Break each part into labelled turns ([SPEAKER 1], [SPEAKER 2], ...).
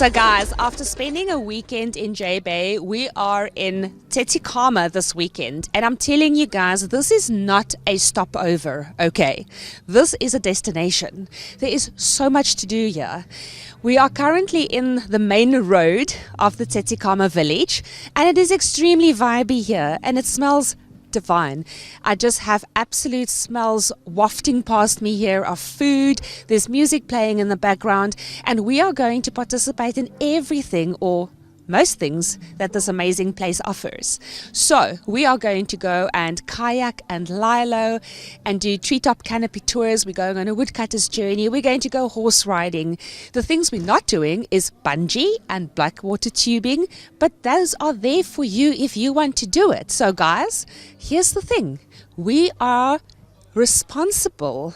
[SPEAKER 1] So guys, after spending a weekend in J-Bay, we are in Tsitsikamma this weekend. And I'm telling you guys, this is not a stopover, okay? This is a destination. There is so much to do here. We are currently in the main road of the Tsitsikamma village, and it is extremely vibey here, and it smells divine. I just have absolute smells wafting past me here of food. There's music playing in the background, and we are going to participate in everything, or most things, that this amazing place offers. So we are going to go and kayak and Lilo and do treetop canopy tours. We're going on a woodcutter's journey. We're going to go horse riding. The things we're not doing is bungee and blackwater tubing, but those are there for you if you want to do it. So guys, here's the thing. We are responsible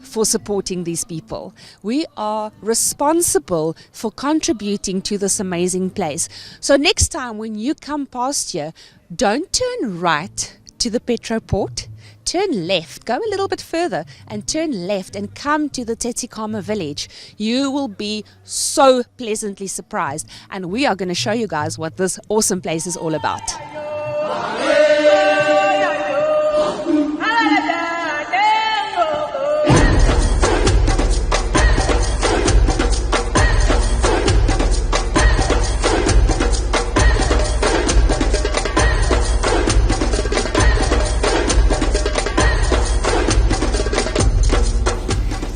[SPEAKER 1] for supporting these people. We are responsible for contributing to this amazing place. So next time when you come past here, don't turn right to the petrol port. Turn left, go a little bit further and turn left and come to the Tsitsikamma village. You will be so pleasantly surprised, and we are going to show you guys what this awesome place is all about.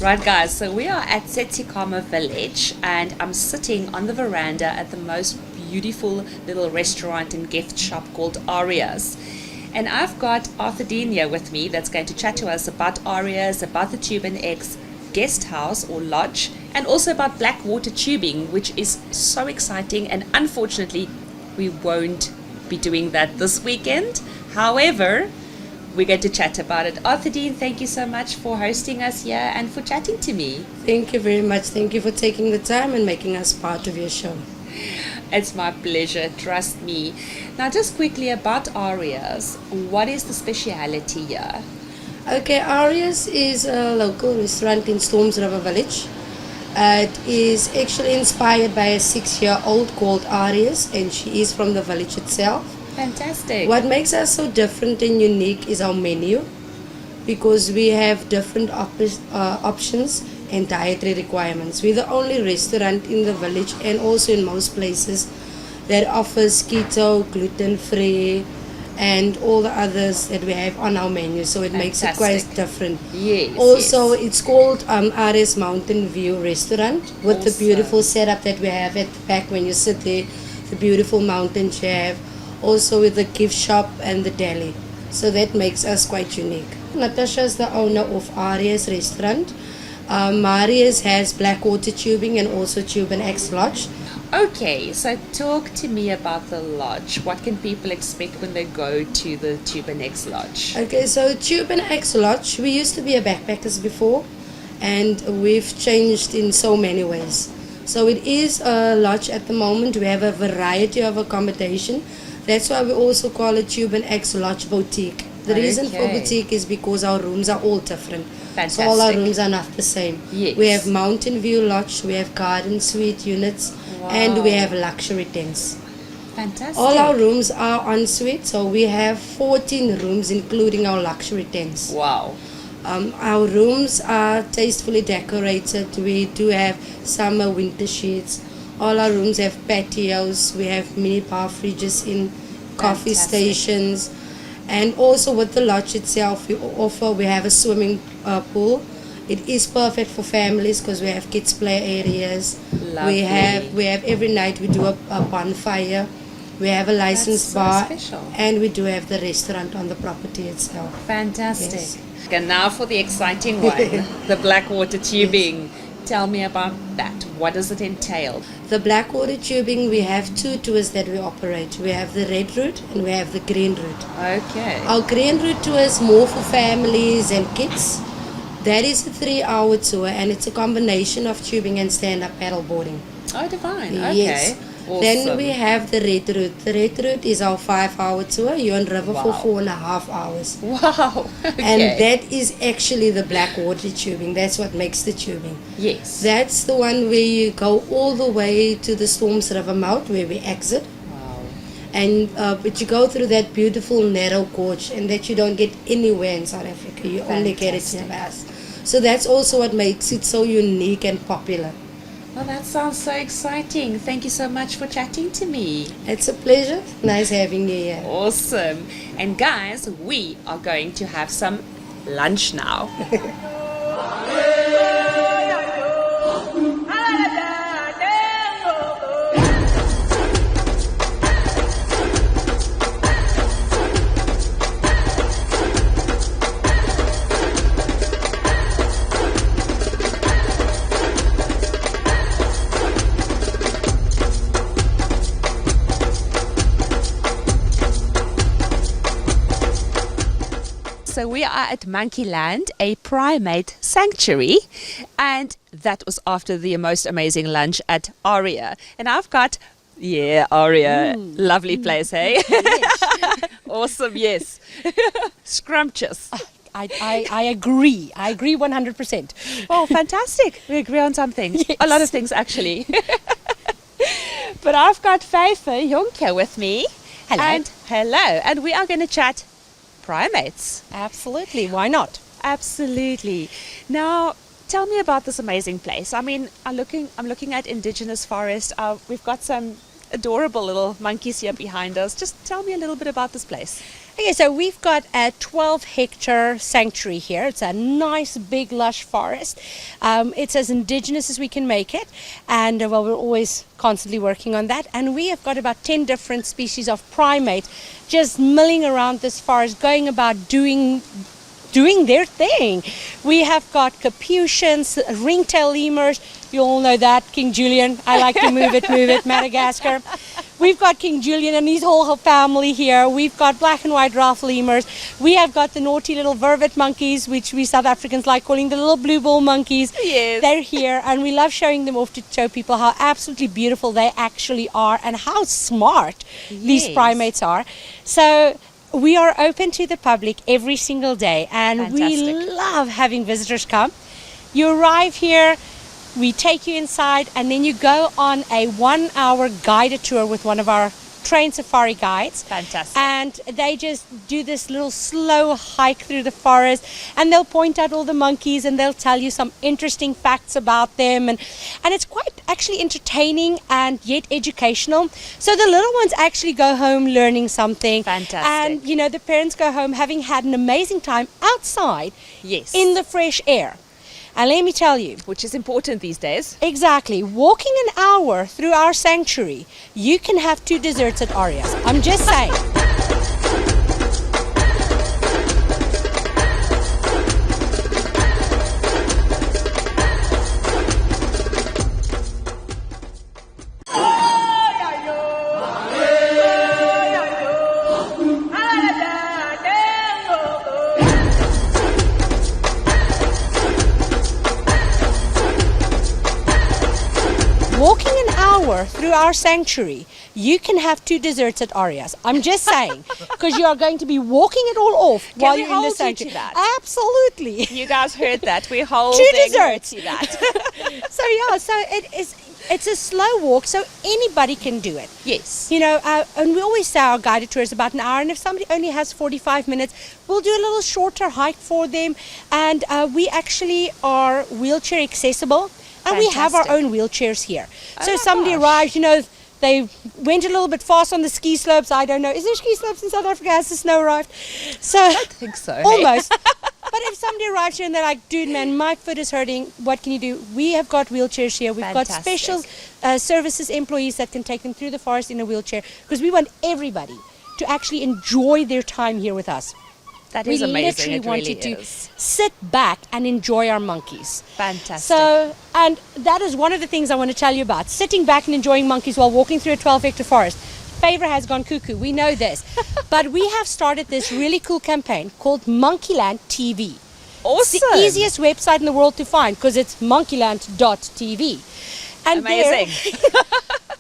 [SPEAKER 1] Right guys, so we are at Tsitsikamma village, and I'm sitting on the veranda at the most beautiful little restaurant and gift shop called Arias. And I've got Arthur Dean here with me that's going to chat to us about Arias, about the Tube and X guest house or lodge, and also about blackwater tubing, which is so exciting, and unfortunately we won't be doing that this weekend. However, we're going to chat about it. Arthur Dean, thank you so much for hosting us here and for chatting to me.
[SPEAKER 2] Thank you very much. Thank you for taking the time and making us part of your show.
[SPEAKER 1] It's my pleasure, trust me. Now just quickly about Arias, what is the speciality here?
[SPEAKER 2] Okay, Arias is a local restaurant in Stormsriver village. It is actually inspired by a 6-year-old called Arias, and she is from the village itself.
[SPEAKER 1] Fantastic.
[SPEAKER 2] What makes us so different and unique is our menu, because we have different options and dietary requirements. We're the only restaurant in the village and also in most places that offers keto, gluten-free, and all the others that we have on our menu. So it makes it quite different.
[SPEAKER 1] Yes.
[SPEAKER 2] Also, it's called Arias Mountain View Restaurant, with the beautiful setup that we have at the back when you sit there, the beautiful mountains you have. Also with the gift shop and the deli. So that makes us quite unique. Natasha is the owner of Arias restaurant. Arias has blackwater tubing and also Tube and X Lodge.
[SPEAKER 1] Okay, so talk to me about the lodge. What can people expect when they go to the Tube and X Lodge?
[SPEAKER 2] Okay, so Tube and X Lodge, we used to be a backpackers before, and we've changed in so many ways. So it is a lodge at the moment. We have a variety of accommodation. That's why we also call it Tube and X Lodge Boutique. The reason for boutique is because our rooms are all different.
[SPEAKER 1] Fantastic.
[SPEAKER 2] So all our rooms are not the same.
[SPEAKER 1] Yes.
[SPEAKER 2] We have Mountain View Lodge, we have garden suite units, and we have luxury tents.
[SPEAKER 1] Fantastic.
[SPEAKER 2] All our rooms are en suite, so we have 14 rooms including our luxury tents.
[SPEAKER 1] Wow.
[SPEAKER 2] Our rooms are tastefully decorated. We do have summer winter sheets. All our rooms have patios. We have mini bar fridges in coffee stations. And also with the lodge itself, we have a swimming pool. It is perfect for families because we have kids play areas.
[SPEAKER 1] Lovely.
[SPEAKER 2] We have every night we do a bonfire. We have a licensed bar, and we do have the restaurant on the property itself.
[SPEAKER 1] Fantastic.
[SPEAKER 2] Yes.
[SPEAKER 1] And now for the exciting one, the blackwater tubing. Yes. Tell me about that. What does it entail?
[SPEAKER 2] The blackwater tubing, we have 2 tours that we operate. We have the red route and we have the green route.
[SPEAKER 1] Okay.
[SPEAKER 2] Our green route tour is more for families and kids. That is a 3-hour tour, and it's a combination of tubing and stand-up paddleboarding.
[SPEAKER 1] Oh, divine. Okay.
[SPEAKER 2] Yes. Then we have the red route. The red route is our 5-hour tour. You're on river for 4.5 hours.
[SPEAKER 1] Wow. Okay.
[SPEAKER 2] And that is actually the black water tubing. That's what makes the tubing.
[SPEAKER 1] Yes.
[SPEAKER 2] That's the one where you go all the way to the Stormsriver mouth where we exit.
[SPEAKER 1] Wow.
[SPEAKER 2] And but you go through that beautiful narrow gorge, and that you don't get anywhere in South Africa. You only get it near us. So that's also what makes it so unique and popular.
[SPEAKER 1] Well, that sounds so exciting. Thank you so much for chatting to me.
[SPEAKER 2] It's a pleasure. Nice having you here.
[SPEAKER 1] Awesome. And guys, we are going to have some lunch now. So we are at Monkeyland, a primate sanctuary, and that was after the most amazing lunch at Aria. And I've got, Aria, lovely place, hey?
[SPEAKER 3] Yes.
[SPEAKER 1] Awesome, yes. Scrumptious.
[SPEAKER 3] I agree. I agree 100%.
[SPEAKER 1] Oh, fantastic. We agree on something.
[SPEAKER 3] Yes.
[SPEAKER 1] A lot of things, actually. But I've got Pfeiffer Jonker with me.
[SPEAKER 3] Hello.
[SPEAKER 1] And we are going to chat primates.
[SPEAKER 3] Absolutely. Why not?
[SPEAKER 1] Absolutely. Now, tell me about this amazing place. I mean, I'm looking at indigenous forest. We've got some adorable little monkeys here behind us. Just tell me a little bit about this place.
[SPEAKER 3] Okay, so we've got a 12-hectare sanctuary here. It's a nice, big, lush forest. It's as indigenous as we can make it. And, well, we're always constantly working on that. And we have got about 10 different species of primate just milling around this forest, going about doing their thing. We have got capuchins, ringtail lemurs. You all know that, King Julian. I like to move it, Madagascar. We've got King Julian and his whole family here. We've got black and white Ralph lemurs. We have got the naughty little vervet monkeys, which we South Africans like calling the little blue ball monkeys.
[SPEAKER 1] Yes.
[SPEAKER 3] They're here, and we love showing them off to show people how absolutely beautiful they actually are and how smart these
[SPEAKER 1] Yes.
[SPEAKER 3] primates are. So we are open to the public every single day, and we
[SPEAKER 1] Fantastic.
[SPEAKER 3] love having visitors come. You arrive here, we take you inside, and then you go on a 1-hour guided tour with one of our trained safari guides.
[SPEAKER 1] Fantastic.
[SPEAKER 3] And they just do this little slow hike through the forest, and they'll point out all the monkeys, and they'll tell you some interesting facts about them, and it's quite actually entertaining and yet educational. So the little ones actually go home learning something.
[SPEAKER 1] Fantastic.
[SPEAKER 3] And you know, the parents go home having had an amazing time outside
[SPEAKER 1] Yes.
[SPEAKER 3] in the fresh air. And let me tell you,
[SPEAKER 1] Which is important these days.
[SPEAKER 3] exactly, walking an hour through our sanctuary, you can have 2 desserts at Arias. I'm just saying. Walking an hour through our sanctuary, you can have 2 desserts at Arias. I'm just saying, because you are going to be walking it all off while
[SPEAKER 1] we
[SPEAKER 3] you're in the
[SPEAKER 1] hold you to
[SPEAKER 3] sanctuary.
[SPEAKER 1] that?
[SPEAKER 3] Absolutely.
[SPEAKER 1] You guys heard that. We're holding
[SPEAKER 3] 2 desserts.
[SPEAKER 1] to that.
[SPEAKER 3] So it's a slow walk, so anybody can do it.
[SPEAKER 1] Yes.
[SPEAKER 3] You know, and we always say our guided tour is about an hour, and if somebody only has 45 minutes, we'll do a little shorter hike for them. And we actually are wheelchair accessible, and we have our
[SPEAKER 1] Fantastic.
[SPEAKER 3] own wheelchairs here.
[SPEAKER 1] Oh
[SPEAKER 3] So
[SPEAKER 1] my
[SPEAKER 3] if somebody
[SPEAKER 1] gosh.
[SPEAKER 3] arrives, you know, they went a little bit fast on the ski slopes. I don't know. Is there ski slopes in South Africa? Has the snow arrived? So
[SPEAKER 1] I think so. hey?
[SPEAKER 3] almost. But if somebody arrives here and they're like, dude, man, my foot is hurting, what can you do? We have got wheelchairs here. We've got
[SPEAKER 1] Fantastic.
[SPEAKER 3] special services employees that can take them through the forest in a wheelchair, because we want everybody to actually enjoy their time here with us.
[SPEAKER 1] That
[SPEAKER 3] We
[SPEAKER 1] is amazing.
[SPEAKER 3] literally
[SPEAKER 1] It
[SPEAKER 3] want
[SPEAKER 1] really
[SPEAKER 3] you to
[SPEAKER 1] is.
[SPEAKER 3] sit back and enjoy our monkeys.
[SPEAKER 1] Fantastic.
[SPEAKER 3] So, and that is one of the things I want to tell you about, sitting back and enjoying monkeys while walking through a 12-hectare forest. Favor has gone cuckoo, we know this. But we have started this really cool campaign called Monkeyland TV.
[SPEAKER 1] awesome.
[SPEAKER 3] It's the easiest website in the world to find, because it's monkeyland.tv. And
[SPEAKER 1] Amazing.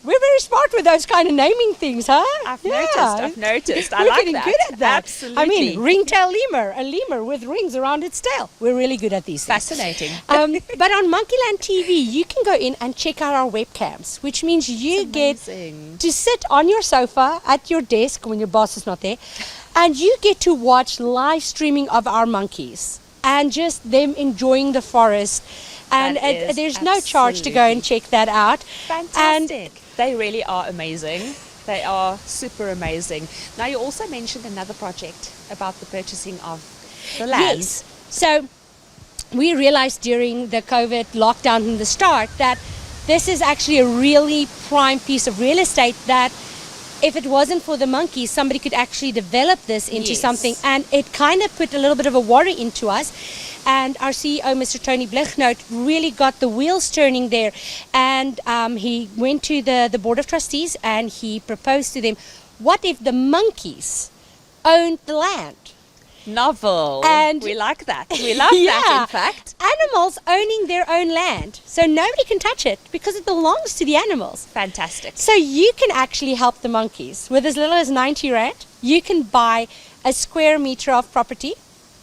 [SPEAKER 3] We're very smart with those kind of naming things, huh?
[SPEAKER 1] I've noticed. I
[SPEAKER 3] We're
[SPEAKER 1] like
[SPEAKER 3] getting
[SPEAKER 1] that.
[SPEAKER 3] good at that.
[SPEAKER 1] Absolutely.
[SPEAKER 3] I mean, ringtail lemur, a lemur with rings around its tail. We're really good at these things.
[SPEAKER 1] Fascinating.
[SPEAKER 3] But on Monkeyland TV, you can go in and check out our webcams, which means you get to sit on your sofa at your desk when your boss is not there, and you get to watch live streaming of our monkeys and just them enjoying the forest. And there's no charge to go and check that out.
[SPEAKER 1] Fantastic. They really are amazing. They are super amazing. Now, you also mentioned another project about the purchasing of the land.
[SPEAKER 3] Yes. So we realized during the COVID lockdown in the start that this is actually a really prime piece of real estate that if it wasn't for the monkeys, somebody could actually develop this into something. And it kind of put a little bit of a worry into us. And our CEO, Mr. Tony Blechnout, really got the wheels turning there. And he went to the Board of Trustees and he proposed to them, what if the monkeys owned the land?
[SPEAKER 1] Novel.
[SPEAKER 3] And
[SPEAKER 1] we like that. We love that, in fact.
[SPEAKER 3] Animals owning their own land. So nobody can touch it because it belongs to the animals.
[SPEAKER 1] Fantastic.
[SPEAKER 3] So you can actually help the monkeys. With as little as 90 rand, you can buy a square meter of property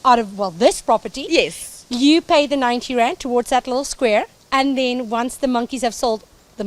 [SPEAKER 3] out of, well, this property.
[SPEAKER 1] Yes.
[SPEAKER 3] You pay the 90 rand towards that little square. And then once the monkeys have sold, the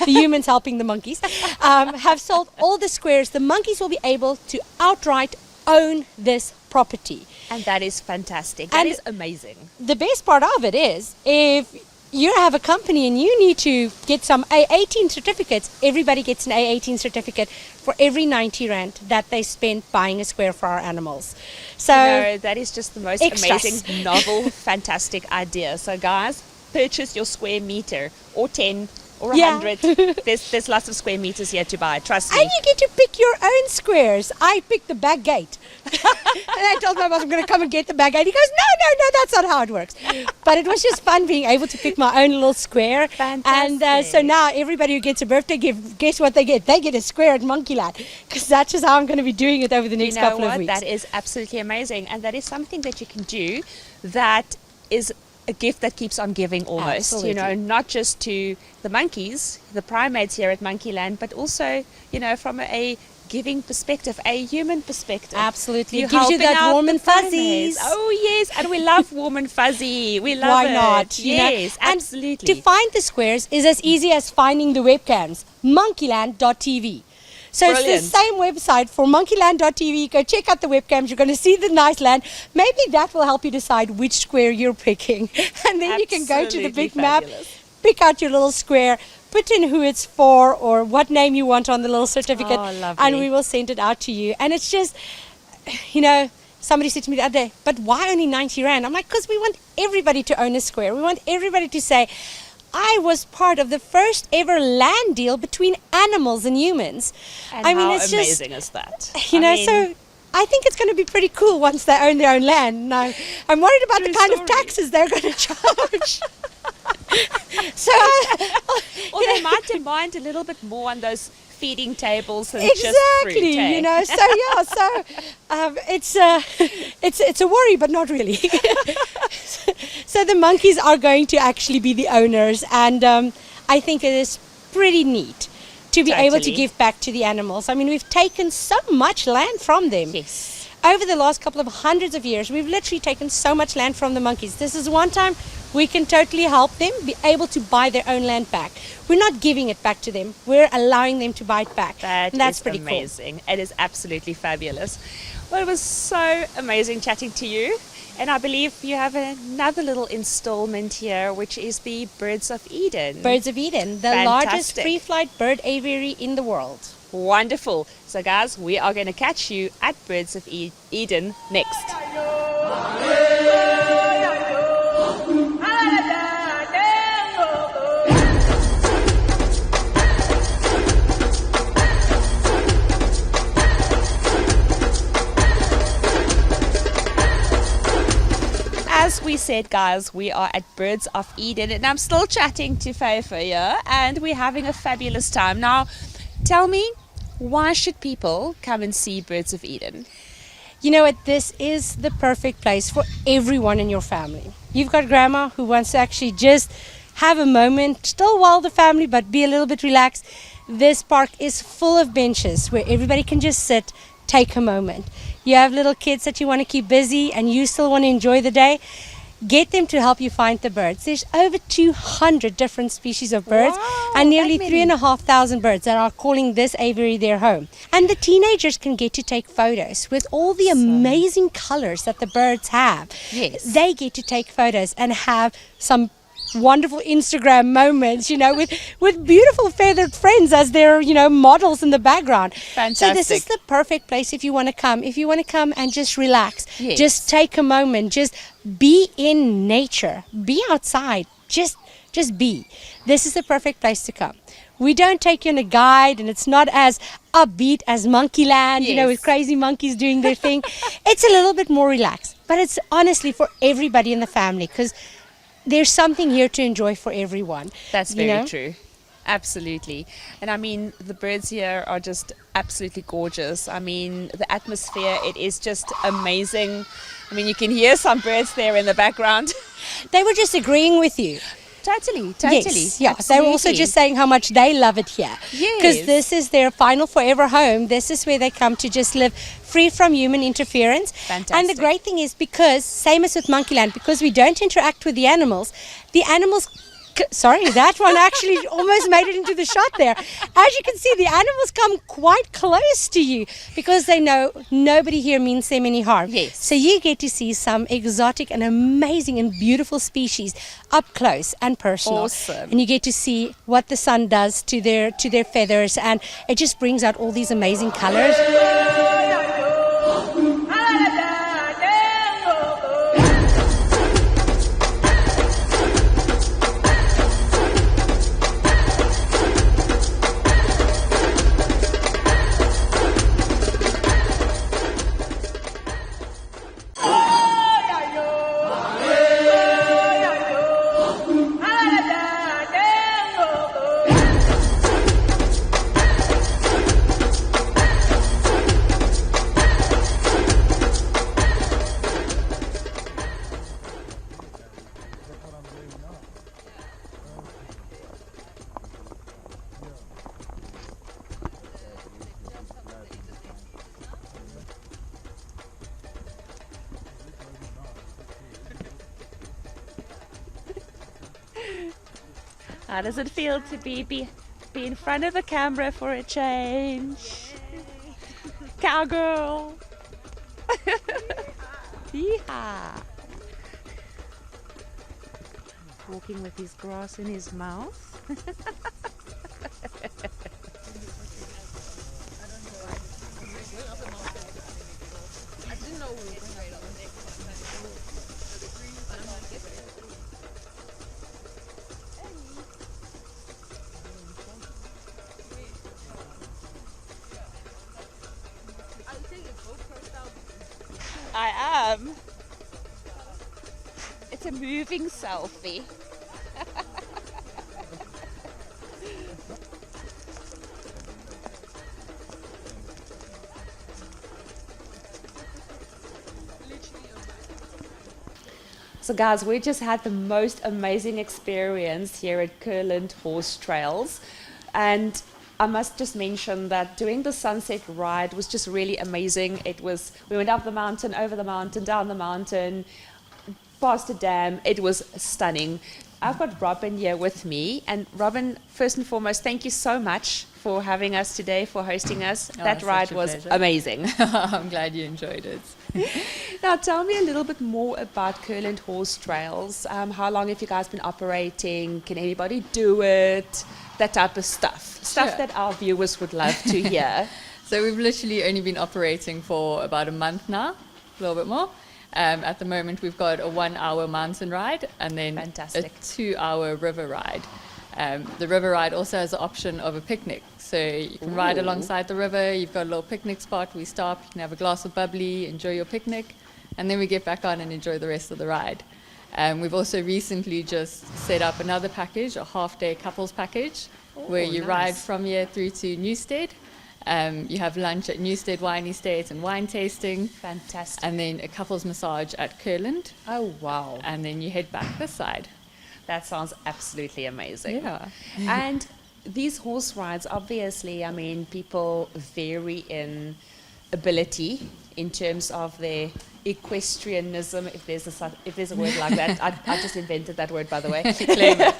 [SPEAKER 3] humans helping the monkeys, have sold all the squares, the monkeys will be able to outright own this property.
[SPEAKER 1] And that is fantastic. That is amazing.
[SPEAKER 3] The best part of it is if you have a company and you need to get some A18 certificates, everybody gets an A18 certificate for every 90 rand that they spend buying a square for our animals. So
[SPEAKER 1] that is just the most amazing, novel, fantastic idea. So guys, purchase your square meter or 10 or 100. There's lots of square meters here to buy, trust me.
[SPEAKER 3] And you get to pick your own squares. I picked the back gate. And I told my boss I'm going to come and get the back gate. He goes, no, that's not how it works. But it was just fun being able to pick my own little square.
[SPEAKER 1] Fantastic.
[SPEAKER 3] And so now everybody who gets a birthday gift, guess what they get? They get a square at Monkeyland. Because that's just how I'm going to be doing it over the next couple of weeks.
[SPEAKER 1] That is absolutely amazing. And that is something that you can do that is a gift that keeps on giving almost.
[SPEAKER 3] Absolutely.
[SPEAKER 1] Not just to the monkeys, the primates here at Monkeyland, but also, from a giving perspective, a human perspective.
[SPEAKER 3] Absolutely. It gives you that warm and fuzzies.
[SPEAKER 1] Oh, yes. And we love warm and fuzzy. We love it.
[SPEAKER 3] Why not?
[SPEAKER 1] Yes, absolutely.
[SPEAKER 3] And to find the squares is as easy as finding the webcams. Monkeyland.tv. So
[SPEAKER 1] Brilliant.
[SPEAKER 3] It's the same website for monkeyland.tv. Go check out the webcams. You're going to see the nice land. Maybe that will help you decide which square you're picking. And then you can go to the big map, pick out your little square, put in who it's for or what name you want on the little certificate.
[SPEAKER 1] Oh, lovely.
[SPEAKER 3] And we will send it out to you. And it's just, somebody said to me the other day, but why only 90 rand? I'm like, because we want everybody to own a square. We want everybody to say, I was part of the first ever land deal between animals and humans.
[SPEAKER 1] And
[SPEAKER 3] how
[SPEAKER 1] it's amazing is that?
[SPEAKER 3] So I think it's going to be pretty cool once they own their own land. Now, I'm worried about the kind of taxes they're going to charge.
[SPEAKER 1] Or they might demand a little bit more on those feeding tables and
[SPEAKER 3] exactly,
[SPEAKER 1] just fruit,
[SPEAKER 3] it's a worry, but not really. So the monkeys are going to actually be the owners, and I think it is pretty neat to be able to give back to the animals. I mean, we've taken so much land from them.
[SPEAKER 1] Yes.
[SPEAKER 3] Over the last couple of hundreds of years, we've literally taken so much land from the monkeys. This is one time we can totally help them be able to buy their own land back. We're not giving it back to them. We're allowing them to buy it back. That's pretty
[SPEAKER 1] amazing. Cool. It is absolutely fabulous. Well, it was so amazing chatting to you. And I believe you have another little installment here, which is the Birds of Eden.
[SPEAKER 3] Birds of Eden, the largest free-flight bird aviary in the world.
[SPEAKER 1] Wonderful. So guys, we are going to catch you at Birds of Eden next. As we said, guys, we are at Birds of Eden, and I'm still chatting to Phew here, and we're having a fabulous time. Now, tell me, why should people come and see Birds of Eden?
[SPEAKER 3] You know what? This is the perfect place for everyone in your family. You've got grandma who wants to actually just have a moment, still wild the family, but be a little bit relaxed. This park is full of benches where everybody can just sit, take a moment. You have little kids that you want to keep busy and you still want to enjoy the day. Get them to help you find the birds. There's over 200 different species of birds.
[SPEAKER 1] Wow,
[SPEAKER 3] And nearly
[SPEAKER 1] that many.
[SPEAKER 3] 3,500 birds that are calling this aviary their home. And the teenagers can get to take photos with all the amazing colors that the birds have.
[SPEAKER 1] Yes.
[SPEAKER 3] They get to take photos and have some wonderful Instagram moments, with beautiful feathered friends as their, models in the background. So this is
[SPEAKER 1] Fantastic.
[SPEAKER 3] the perfect place if you want to come. If you want to come and just relax,
[SPEAKER 1] Yes.
[SPEAKER 3] just take a moment, just be in nature, be outside, just be. This is the perfect place to come. We don't take you on a guide, and it's not as upbeat as Monkeyland,
[SPEAKER 1] Yes.
[SPEAKER 3] with crazy monkeys doing their thing. It's a little bit more relaxed, but it's honestly for everybody in the family, because there's something here to enjoy for everyone.
[SPEAKER 1] That's
[SPEAKER 3] you
[SPEAKER 1] very
[SPEAKER 3] know?
[SPEAKER 1] true. Absolutely. And I mean, the birds here are just absolutely gorgeous. I mean, the atmosphere, it is just amazing. I mean, you can hear some birds there in the background.
[SPEAKER 3] They were just agreeing with you.
[SPEAKER 1] Totally.
[SPEAKER 3] Yes, yeah. They were also
[SPEAKER 1] Absolutely.
[SPEAKER 3] just saying how much they love it here. Because
[SPEAKER 1] Yes.
[SPEAKER 3] this is their final forever home. This is where they come to just live free from human interference. And the
[SPEAKER 1] Fantastic.
[SPEAKER 3] great thing is, because, same as with Monkeyland, because we don't interact with the animals sorry, that one actually almost made it into the shot there. As you can see, the animals come quite close to you because they know nobody here means them any harm.
[SPEAKER 1] Yes.
[SPEAKER 3] So you get to see some exotic and amazing and beautiful species up close and personal.
[SPEAKER 1] Awesome.
[SPEAKER 3] And you get to see what the sun does to their feathers, and it just brings out all these amazing colors.
[SPEAKER 1] How does it feel to be in front of the camera for a change? Cowgirl. Yeehaw. Walking with his grass in his mouth. I am. It's a moving selfie. So guys, we just had the most amazing experience here at Kurland Horse Trails, and I must just mention that doing the sunset ride was just really amazing. We went up the mountain, over the mountain, down the mountain, past a dam. It was stunning. I've got Robin here with me, and Robin, first and foremost, thank you so much for having us today, for hosting us. That
[SPEAKER 4] such
[SPEAKER 1] ride
[SPEAKER 4] a
[SPEAKER 1] was
[SPEAKER 4] pleasure.
[SPEAKER 1] amazing.
[SPEAKER 4] I'm glad you enjoyed it.
[SPEAKER 1] Now, tell me a little bit more about Kurland Horse Trails. How long have you guys been operating? Can anybody do it? That type of stuff. Stuff
[SPEAKER 4] Sure.
[SPEAKER 1] that our viewers would love to hear.
[SPEAKER 4] So we've literally only been operating for about a month now, a little bit more. At the moment, we've got a 1 hour mountain ride and then
[SPEAKER 1] Fantastic.
[SPEAKER 4] a 2 hour river ride. The river ride also has the option of a picnic. So you can ride
[SPEAKER 1] Ooh.
[SPEAKER 4] alongside the river. You've got a little picnic spot. We stop, you can have a glass of bubbly, enjoy your picnic, and then we get back on and enjoy the rest of the ride. We've also recently just set up another package, a half-day couples package, where you ride
[SPEAKER 1] nice.
[SPEAKER 4] from here through to Newstead. You have lunch at Newstead Wine Estate and wine tasting,
[SPEAKER 1] Fantastic.
[SPEAKER 4] and then a couples massage at Kurland,
[SPEAKER 1] Oh, wow.
[SPEAKER 4] and then you head back this side.
[SPEAKER 1] That sounds absolutely amazing.
[SPEAKER 4] Yeah.
[SPEAKER 1] And these horse rides, obviously, I mean, people vary in ability in terms of their equestrianism, if there's a word like that. I just invented that word, by the way.
[SPEAKER 4] Claim it.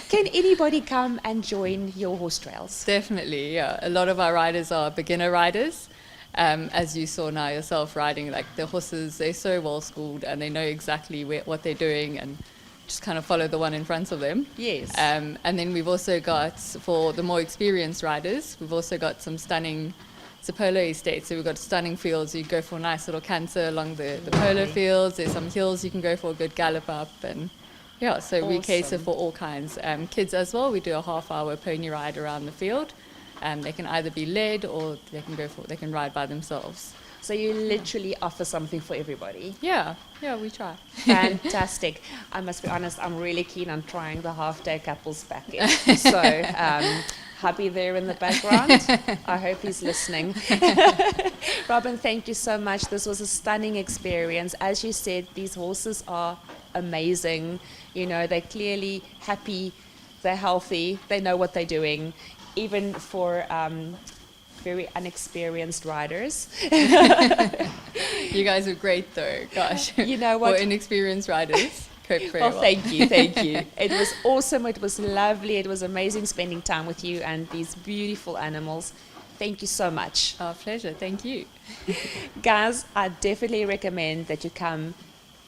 [SPEAKER 1] Can anybody come and join your horse trails?
[SPEAKER 4] Definitely, yeah. A lot of our riders are beginner riders. As you saw now yourself riding, like the horses, they're so well schooled and they know exactly what they're doing and just kind of follow the one in front of them.
[SPEAKER 1] Yes.
[SPEAKER 4] And then we've also got, for the more experienced riders, we've also got some stunning, it's a polo estate, so we've got stunning fields. You go for a nice little canter along the polo fields. There's some hills you can go for a good gallop up. And yeah, so we cater for all kinds. Kids as well, we do a half-hour pony ride around the field. They can either be led or they can ride by themselves.
[SPEAKER 1] So you literally offer something for everybody.
[SPEAKER 4] Yeah, we try.
[SPEAKER 1] Fantastic. I must be honest, I'm really keen on trying the half-day couples package. So, hubby there in the background, I hope he's listening. Robin, thank you so much. This was a stunning experience. As you said, these horses are amazing. You know, they're clearly happy, they're healthy, they know what they're doing. Even for very unexperienced riders.
[SPEAKER 4] You guys are great though, gosh.
[SPEAKER 1] You know what?
[SPEAKER 4] For inexperienced riders, cope very well.
[SPEAKER 1] Thank you. It was awesome, it was lovely, it was amazing spending time with you and these beautiful animals. Thank you so much.
[SPEAKER 4] Our pleasure, thank you.
[SPEAKER 1] Guys, I definitely recommend that you come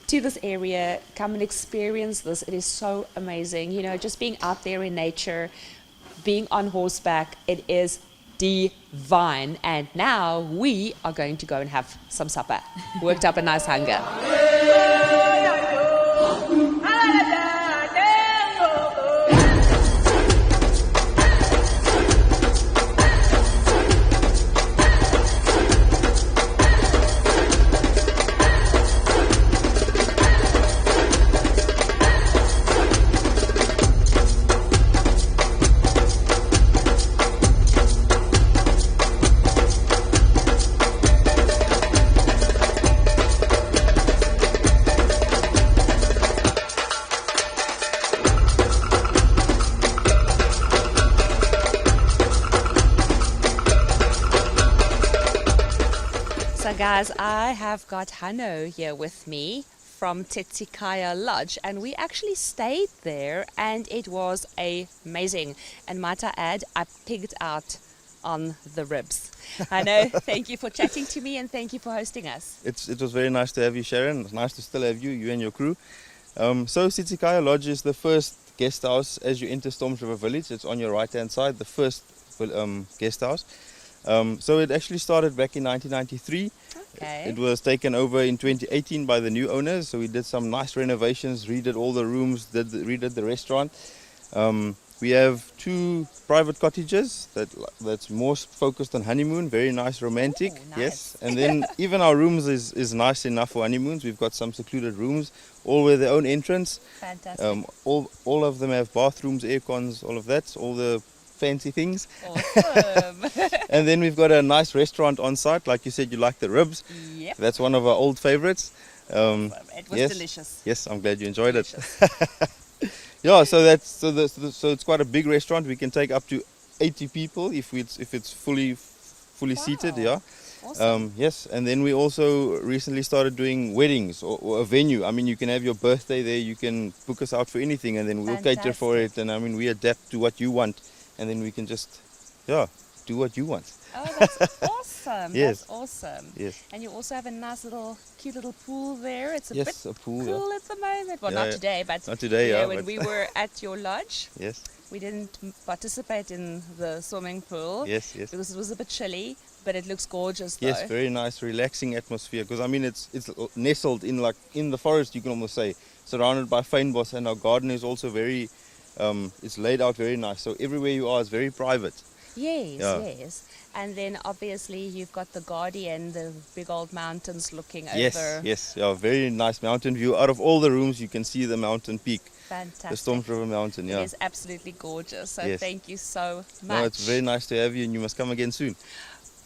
[SPEAKER 1] to this area, come and experience this. It is so amazing. You know, just being out there in nature, being on horseback, it is divine. And now we are going to go and have some supper. Worked up a nice hunger. So guys, I have got Hanno here with me from Tsitsikhaya Lodge, and we actually stayed there and it was amazing. And might I add, I pigged out on the ribs. Hanno, thank you for chatting to me and thank you for hosting us.
[SPEAKER 5] It was very nice to have you, Sharon. It's nice to still have you and your crew. So Tsitsikhaya Lodge is the first guest house as you enter Stormsriver Village. It's on your right hand side, the first guest house. So it actually started back in 1993.
[SPEAKER 1] Okay.
[SPEAKER 5] It was taken over in 2018 by the new owners. So we did some nice renovations, redid all the rooms, redid the restaurant. We have 2 private cottages that's more focused on honeymoon, very nice, romantic.
[SPEAKER 1] Ooh, nice.
[SPEAKER 5] Yes, and then even our rooms is nice enough for honeymoons. We've got some secluded rooms, all with their own entrance.
[SPEAKER 1] Fantastic.
[SPEAKER 5] All of them have bathrooms, air cons, all of that, all the fancy things.
[SPEAKER 1] Awesome.
[SPEAKER 5] And then we've got a nice restaurant on site. Like you said, you like the ribs.
[SPEAKER 1] Yep.
[SPEAKER 5] That's one of our old favorites.
[SPEAKER 1] It was
[SPEAKER 5] yes,
[SPEAKER 1] delicious.
[SPEAKER 5] Yes, I'm glad you enjoyed
[SPEAKER 1] Delicious.
[SPEAKER 5] it. Yeah, so it's quite a big restaurant. We can take up to 80 people if it's fully seated. Yeah.
[SPEAKER 1] Awesome.
[SPEAKER 5] Yes, and then we also recently started doing weddings or a venue. I mean, you can have your birthday there. You can book us out for anything, and then we'll cater for it. And I mean, we adapt to what you want, and then we can just do what you want.
[SPEAKER 1] Oh, that's awesome.
[SPEAKER 5] Yes.
[SPEAKER 1] That's awesome.
[SPEAKER 5] Yes.
[SPEAKER 1] And you also have a nice cute little pool there. It's a
[SPEAKER 5] Yes,
[SPEAKER 1] bit
[SPEAKER 5] a pool,
[SPEAKER 1] cool
[SPEAKER 5] yeah.
[SPEAKER 1] at the moment. Well,
[SPEAKER 5] Yeah,
[SPEAKER 1] not
[SPEAKER 5] yeah.
[SPEAKER 1] today, but
[SPEAKER 5] Not today,
[SPEAKER 1] you know,
[SPEAKER 5] yeah,
[SPEAKER 1] when
[SPEAKER 5] but-
[SPEAKER 1] we were at your lodge,
[SPEAKER 5] Yes.
[SPEAKER 1] we didn't participate in the swimming pool.
[SPEAKER 5] Yes.
[SPEAKER 1] Because it was a bit chilly, but it looks gorgeous though.
[SPEAKER 5] Yes, very nice, relaxing atmosphere. Because I mean, it's nestled in the forest, you can almost say, surrounded by fynbos, and our garden is also very, it's laid out very nice. So everywhere you are is very private.
[SPEAKER 1] Yes,
[SPEAKER 5] Yeah.
[SPEAKER 1] yes. And then obviously you've got the Guardian, the big old mountains looking
[SPEAKER 5] Yes,
[SPEAKER 1] over.
[SPEAKER 5] yes, yeah, very nice mountain view. Out of all the rooms, you can see the mountain peak,
[SPEAKER 1] Fantastic.
[SPEAKER 5] the Stormsriver mountain.
[SPEAKER 1] It
[SPEAKER 5] Yeah.
[SPEAKER 1] is absolutely gorgeous. So
[SPEAKER 5] Yes.
[SPEAKER 1] thank you so much.
[SPEAKER 5] No, it's very nice to have you, and you must come again soon.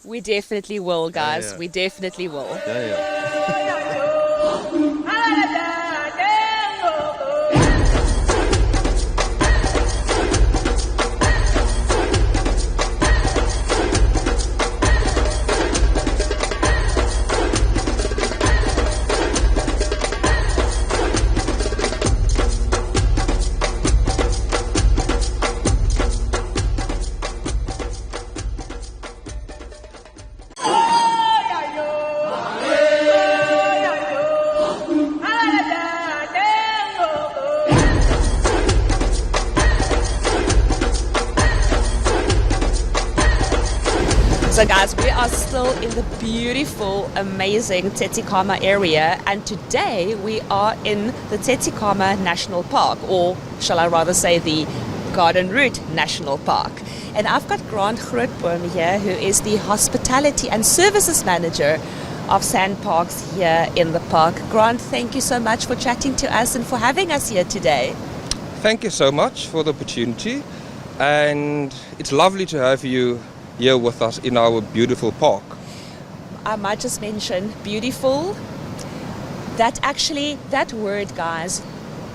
[SPEAKER 1] We definitely will, guys.
[SPEAKER 5] yeah.
[SPEAKER 1] We definitely will.
[SPEAKER 5] Yeah, yeah.
[SPEAKER 1] So guys, we are still in the beautiful, amazing Tsitsikamma area, and today we are in the Tsitsikamma National Park, or shall I rather say the Garden Route National Park. And I've got Grant Grootboom here, who is the Hospitality and Services Manager of Sand Parks here in the park. Grant, thank you so much for chatting to us and for having us here today.
[SPEAKER 6] Thank you so much for the opportunity, and it's lovely to have you here with us in our beautiful park.
[SPEAKER 1] I might just mention beautiful. That word, guys,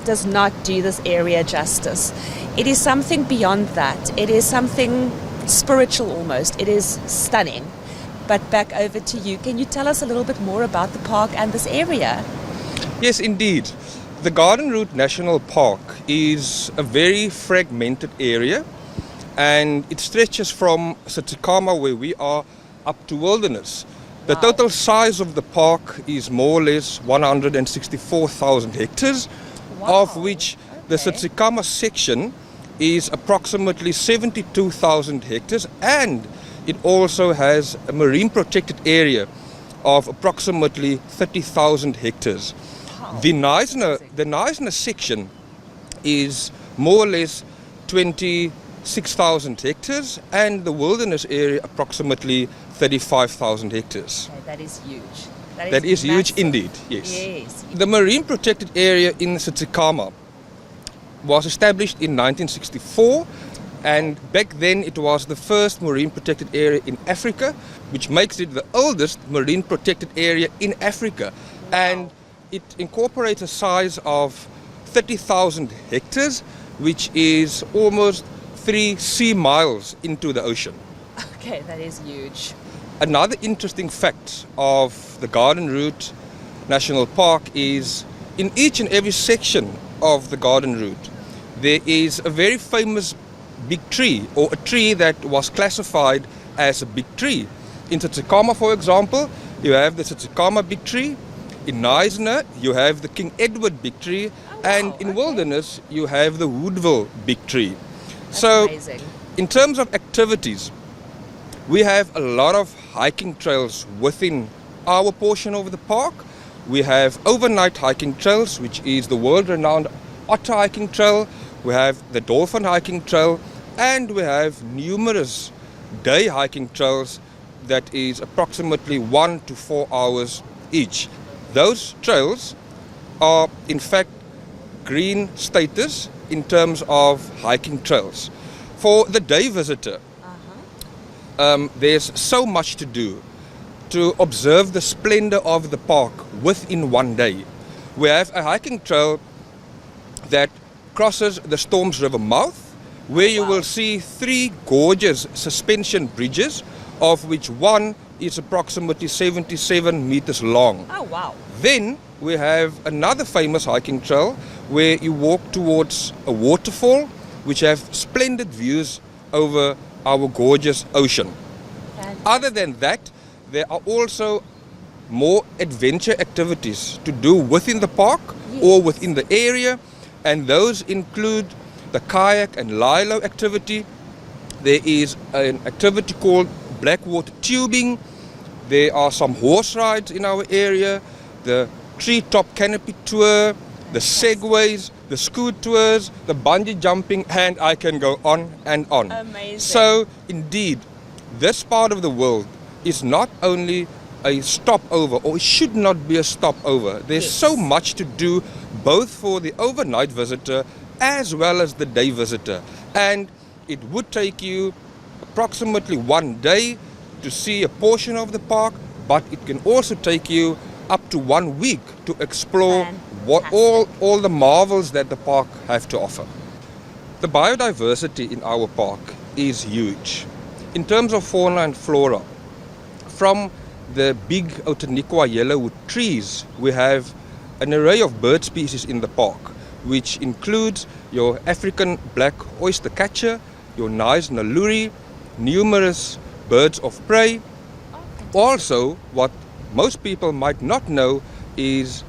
[SPEAKER 1] does not do this area justice. It is something beyond that. It is something spiritual almost. It is stunning. But back over to you. Can you tell us a little bit more about the park and this area?
[SPEAKER 6] Yes, indeed. The Garden Route National Park is a very fragmented area, and it stretches from Tsitsikamma, where we are, up to Wilderness. The total size of the park is more or less 164,000 hectares, of which the Tsitsikamma section is approximately 72,000 hectares, and it also has a marine protected area of approximately 30,000 hectares. The Neisner section is more or less 26,000 hectares, and the wilderness area approximately 35,000 hectares.
[SPEAKER 1] Okay, that is huge.
[SPEAKER 6] That is huge indeed, yes. The marine protected area in Tsitsikamma was established in 1964, and back then it was the first marine protected area in Africa, which makes it the oldest marine protected area in Africa. Wow. And it incorporates a size of 30,000 hectares, which is almost 3 sea miles into the ocean.
[SPEAKER 1] Okay, that is huge.
[SPEAKER 6] Another interesting fact of the Garden Route National Park is in each and every section of the Garden Route, there is a very famous big tree, or a tree that was classified as a big tree. In Tsitsikamma, for example, you have the Tsitsikamma big tree. In Neisner, you have the King Edward big tree. And in Wilderness, you have the Woodville big tree.
[SPEAKER 1] That's amazing.
[SPEAKER 6] In terms of activities, we have a lot of hiking trails within our portion of the park. We have overnight hiking trails, which is the world-renowned Otter hiking trail. We have the Dolphin hiking trail, and we have numerous day hiking trails that is approximately 1 to 4 hours each. Those trails are in fact green status in terms of hiking trails. For the day visitor, there's so much to do to observe the splendor of the park within one day. We have a hiking trail that crosses the Stormsriver mouth, where you will see 3 gorgeous suspension bridges, of which one is approximately 77 meters long.
[SPEAKER 1] Oh, wow.
[SPEAKER 6] Then we have another famous hiking trail where you walk towards a waterfall, which have splendid views over our gorgeous ocean.
[SPEAKER 1] Fantastic.
[SPEAKER 6] Other than that, there are also more adventure activities to do within the park or within the area, and those include the Kayak and Lilo activity. There is an activity called Blackwater tubing. There are some horse rides in our area, the treetop canopy tour, the segways, the scoot tours, the bungee jumping, and I can go on and on.
[SPEAKER 1] Amazing.
[SPEAKER 6] So indeed, this part of the world is not only a stopover, or it should not be a stopover. There's so much to do, both for the overnight visitor as well as the day visitor. And it would take you approximately 1 day to see a portion of the park, but it can also take you up to 1 week to explore all the marvels that the park have to offer. The biodiversity in our park is huge. In terms of fauna and flora, from the big Outeniqua yellowwood trees, we have an array of bird species in the park, which includes your African black oyster catcher, your nice naluri, numerous birds of prey. Also, what most people might not know is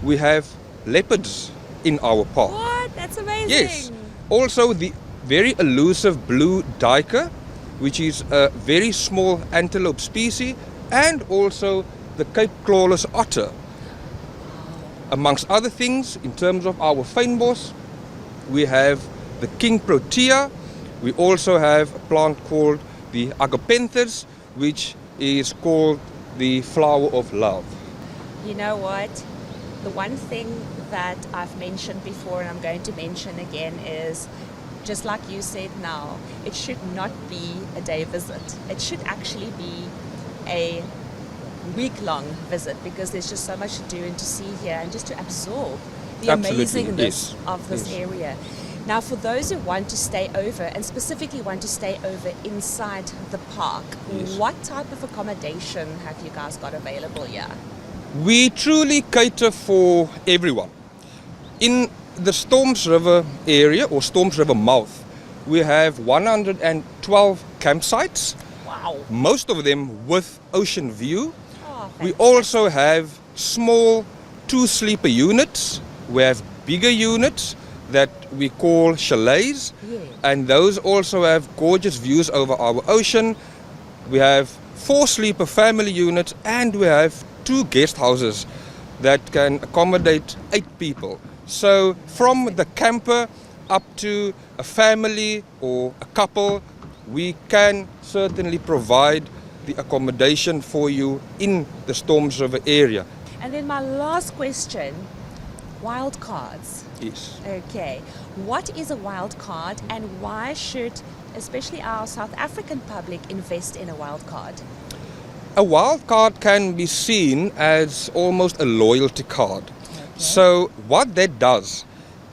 [SPEAKER 6] we have leopards in our park.
[SPEAKER 1] What? That's amazing.
[SPEAKER 6] Yes. Also, the very elusive blue duiker, which is a very small antelope species, and also the Cape clawless otter. Amongst other things, in terms of our fynbos, we have the king protea. We also have a plant called the agapenthus, which is called the flower of love.
[SPEAKER 1] You know what? The one thing that I've mentioned before and I'm going to mention again is, just like you said now, it should not be a day visit. It should actually be a week-long visit, because there's just so much to do and to see here and just to absorb the
[SPEAKER 6] Absolutely,
[SPEAKER 1] amazingness
[SPEAKER 6] yes,
[SPEAKER 1] of this
[SPEAKER 6] yes.
[SPEAKER 1] area. Now, for those who want to stay over, and specifically want to stay over inside the park,
[SPEAKER 6] Yes.
[SPEAKER 1] what type of accommodation have you guys got available here?
[SPEAKER 6] We truly cater for everyone. In the Stormsriver area, or Stormsriver mouth, we have 112 campsites,
[SPEAKER 1] Wow.
[SPEAKER 6] most of them with ocean view.
[SPEAKER 1] Oh,
[SPEAKER 6] We also have small 2-sleeper units. We have bigger units that we call chalets,
[SPEAKER 1] Yeah.
[SPEAKER 6] and those also have gorgeous views over our ocean. We have 4-sleeper family units, and we have 2 guest houses that can accommodate 8 people. So from the camper up to a family or a couple, we can certainly provide the accommodation for you in the Stormsriver area.
[SPEAKER 1] And then my last question, wild cards.
[SPEAKER 6] Yes.
[SPEAKER 1] Okay, what is a wild card, and why should especially our South African public invest in a wild card?
[SPEAKER 6] A wild card can be seen as almost a loyalty card. So what that does,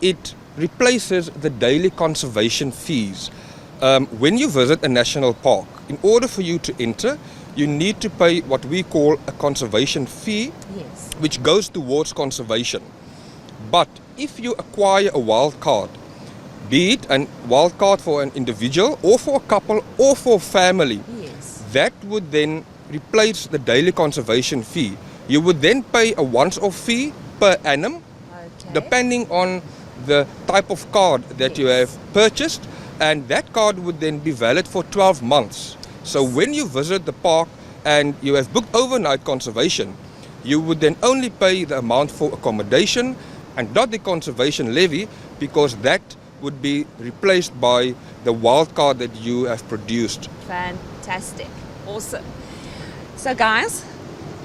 [SPEAKER 6] it replaces the daily conservation fees. When you visit a national park, in order for you to enter, you need to pay what we call a conservation fee,
[SPEAKER 1] Yes.
[SPEAKER 6] which goes towards conservation. But if you acquire a wild card, be it a wild card for an individual or for a couple or for a family,
[SPEAKER 1] Yes.
[SPEAKER 6] that would then replace the daily conservation fee. You would then pay a once-off fee per annum,
[SPEAKER 1] Okay.
[SPEAKER 6] depending on the type of card that you have purchased, and that card would then be valid for 12 months. So when you visit the park and you have booked overnight conservation, you would then only pay the amount for accommodation and not the conservation levy, because that would be replaced by the wild card that you have produced.
[SPEAKER 1] Fantastic. Awesome. So guys,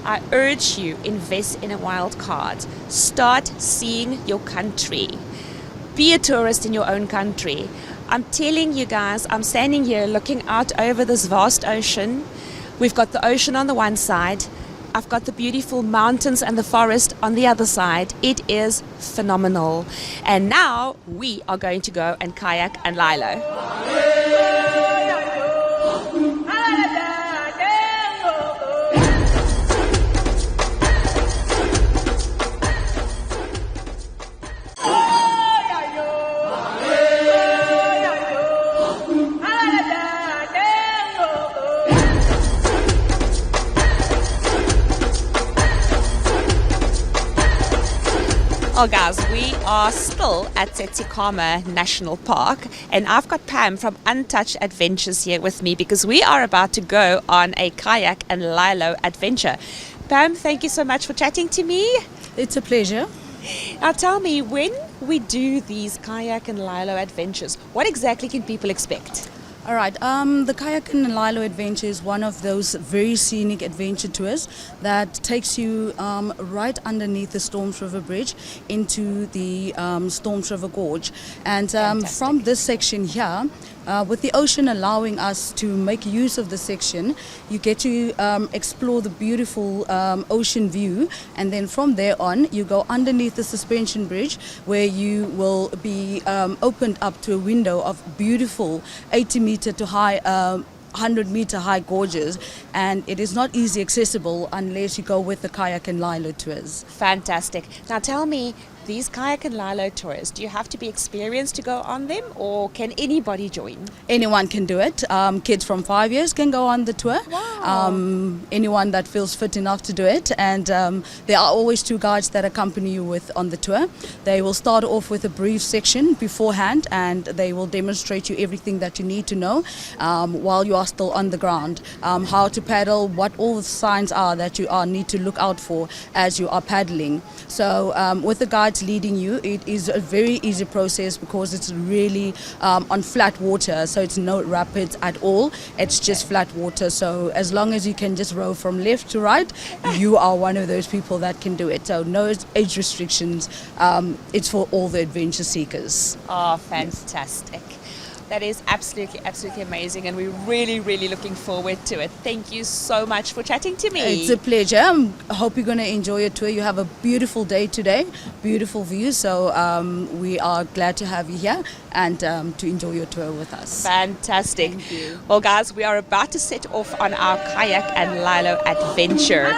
[SPEAKER 1] I urge you, invest in a wild card. Start seeing your country. Be a tourist in your own country. I'm telling you guys, I'm standing here looking out over this vast ocean. We've got the ocean on the one side. I've got the beautiful mountains and the forest on the other side. It is phenomenal. And now we are going to go and kayak and Lilo. Oh guys, we are still at Tsitsikamma National Park, and I've got Pam from Untouched Adventures here with me because we are about to go on a Kayak and Lilo adventure. Pam, thank you so much for chatting to me.
[SPEAKER 7] It's a pleasure.
[SPEAKER 1] Now tell me, when we do these Kayak and Lilo adventures, what exactly can people expect?
[SPEAKER 7] All right. The Kayak and Lilo adventure is one of those very scenic adventure tours that takes you right underneath the Stormsriver Bridge into the Stormsriver Gorge. And from this section here, with the ocean allowing us to make use of the section, you get to explore the beautiful ocean view, and then from there on you go underneath the suspension bridge, where you will be opened up to a window of beautiful 80-meter to high 100-meter high gorges, and it is not easy accessible unless you go with the Kayak and Lilo tours.
[SPEAKER 1] Fantastic. Now tell me, These Kayak and Lilo tours, do you have to be experienced to go on them, or can anybody join?
[SPEAKER 7] Anyone can do it. Kids from 5 years can go on the tour.
[SPEAKER 1] Wow.
[SPEAKER 7] Anyone that feels fit enough to do it. And there are always 2 guides that accompany you on the tour. They will start off with a brief section beforehand, and they will demonstrate you everything that you need to know while you are still on the ground. How to paddle, what all the signs are that you need to look out for as you are paddling. So with the guides leading you, it is a very easy process because it's really on flat water, so it's no rapids at all. It's just flat water, so as long as you can just row from left to right, you are one of those people that can do it. So no age restrictions. It's for all the adventure seekers.
[SPEAKER 1] Oh, fantastic. That is absolutely, absolutely amazing, and we're really, really looking forward to it. Thank you so much for chatting to me.
[SPEAKER 7] It's a pleasure. I hope you're going to enjoy your tour. You have a beautiful day today, beautiful views, so we are glad to have you here and to enjoy your tour with us.
[SPEAKER 1] Fantastic.
[SPEAKER 7] Thank you.
[SPEAKER 1] Well, guys, we are about to set off on our Kayak and Lilo adventure.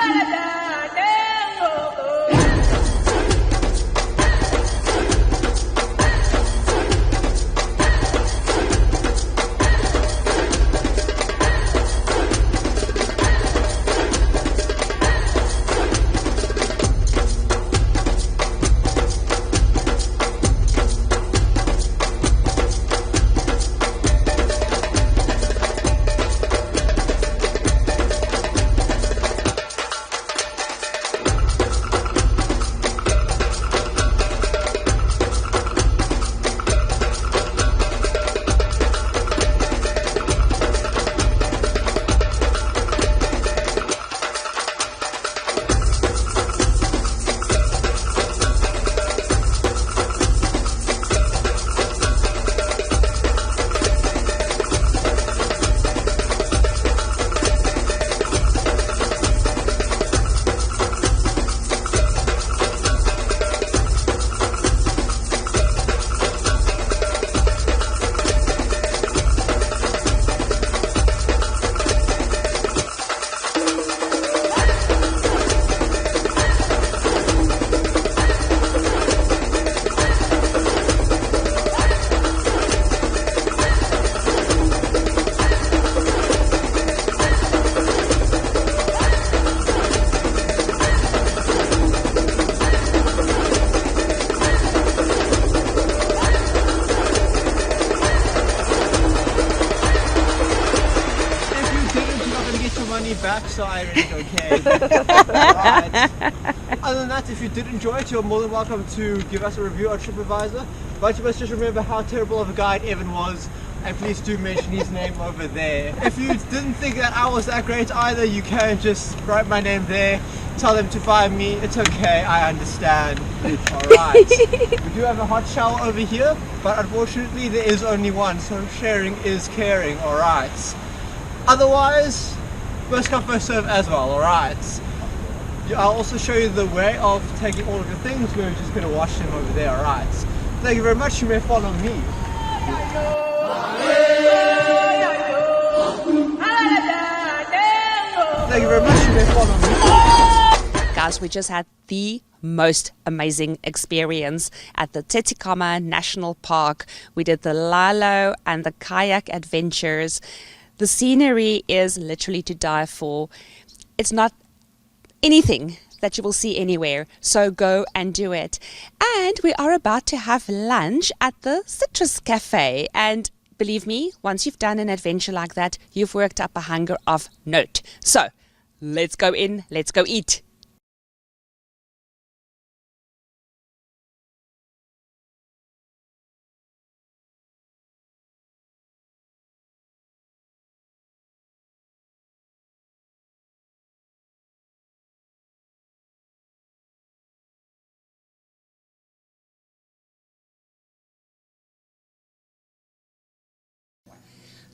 [SPEAKER 8] back, so I really don't care. Right. Other than that, if you did enjoy it, you're more than welcome to give us a review on TripAdvisor. But you must just remember how terrible of a guide Evan was, and please do mention his name over there. If you didn't think that I was that great either, you can just write my name there, tell them to find me. It's okay, I understand. Alright. We do have a hot shower over here, but unfortunately there is only one, so sharing is caring, alright. Otherwise, first come first serve as well, alright. I'll also show you the way of taking all of your things. We're just going to wash them over there, alright. Thank you very much, you may follow me. Thank you very much, you may follow me.
[SPEAKER 1] Guys, we just had the most amazing experience at the Tsitsikamma National Park. We did the Lilo and the Kayak Adventures. The scenery is literally to die for. It's not anything that you will see anywhere, so go and do it. And we are about to have lunch at the Tsitrus Café, and believe me, once you've done an adventure like that, you've worked up a hunger of note. So let's go in, let's go eat.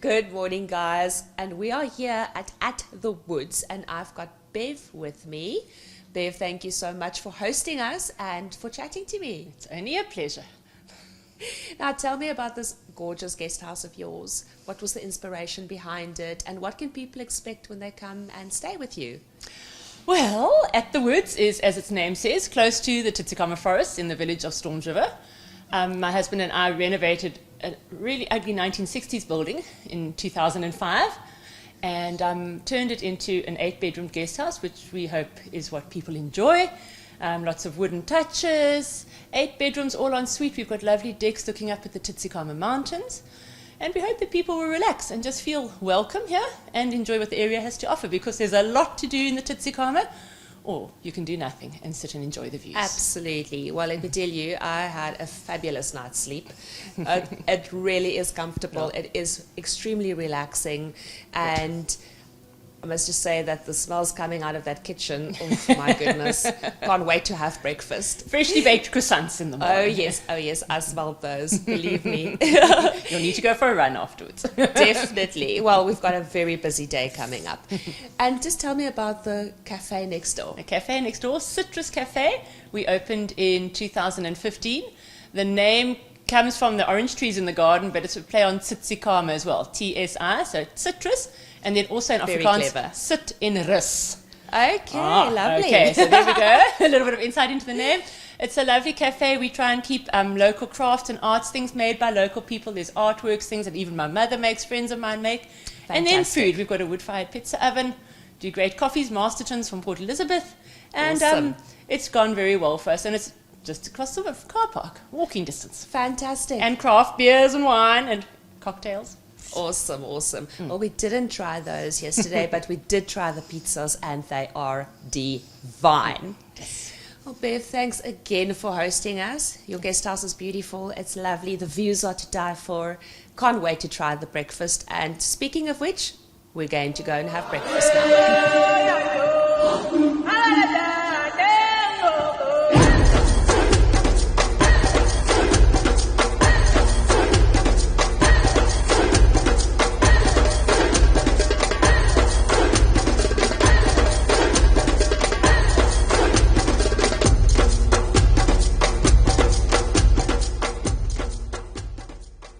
[SPEAKER 1] Good morning, guys, and we are here at the Woods, and I've got Bev with me. Bev, thank you so much for hosting us and for chatting to me.
[SPEAKER 9] It's only a pleasure.
[SPEAKER 1] Now tell me about this gorgeous guest house of yours. What was the inspiration behind it, and what can people expect when they come and stay with you?
[SPEAKER 9] Well, At the Woods is, as its name says, close to the Tsitsikamma forest in the village of Stormsriver. My husband and I renovated a really ugly 1960s building in 2005 and turned it into an 8-bedroom guest house, which we hope is what people enjoy. Lots of wooden touches, 8 bedrooms, all en suite. We've got lovely decks looking up at the Tsitsikamma mountains. And we hope that people will relax and just feel welcome here and enjoy what the area has to offer, because there's a lot to do in the Tsitsikamma, or you can do nothing and sit and enjoy the views.
[SPEAKER 1] Absolutely. Well, let me tell you, I had a fabulous night's sleep. It really is comfortable. It is extremely relaxing, and I must just say that the smells coming out of that kitchen, oh my goodness, can't wait to have breakfast.
[SPEAKER 9] Freshly baked croissants in the morning.
[SPEAKER 1] Oh yes, I smelled those, believe me.
[SPEAKER 9] You'll need to go for a run afterwards.
[SPEAKER 1] Definitely. Well, we've got a very busy day coming up. And just tell me about the cafe next door.
[SPEAKER 9] The cafe next door, Tsitrus Café. We opened in 2015. The name comes from the orange trees in the garden, but it's a play on Tsitsikamma as well, T-S-I, so Tsitrus. And then also in
[SPEAKER 1] Very
[SPEAKER 9] Afrikaans,
[SPEAKER 1] clever.
[SPEAKER 9] sit in rus.
[SPEAKER 1] Okay, lovely.
[SPEAKER 9] Okay, so there we go. A little bit of insight into the name. It's a lovely cafe. We try and keep local crafts and arts, things made by local people. There's artworks, things that even my mother makes, friends of mine make. And then
[SPEAKER 1] Fantastic.
[SPEAKER 9] food. We've got a wood-fired pizza oven, do great coffees, Mastertons from Port Elizabeth. And
[SPEAKER 1] Awesome.
[SPEAKER 9] It's gone very well for us. And it's just across the car park, walking distance.
[SPEAKER 1] Fantastic.
[SPEAKER 9] And craft beers and wine and cocktails.
[SPEAKER 1] Awesome. Well, we didn't try those yesterday, but we did try the pizzas, and they are divine. Well, Bev, thanks again for hosting us. Your guest house is beautiful. It's lovely. The views are to die for. Can't wait to try the breakfast. And speaking of which, we're going to go and have breakfast now.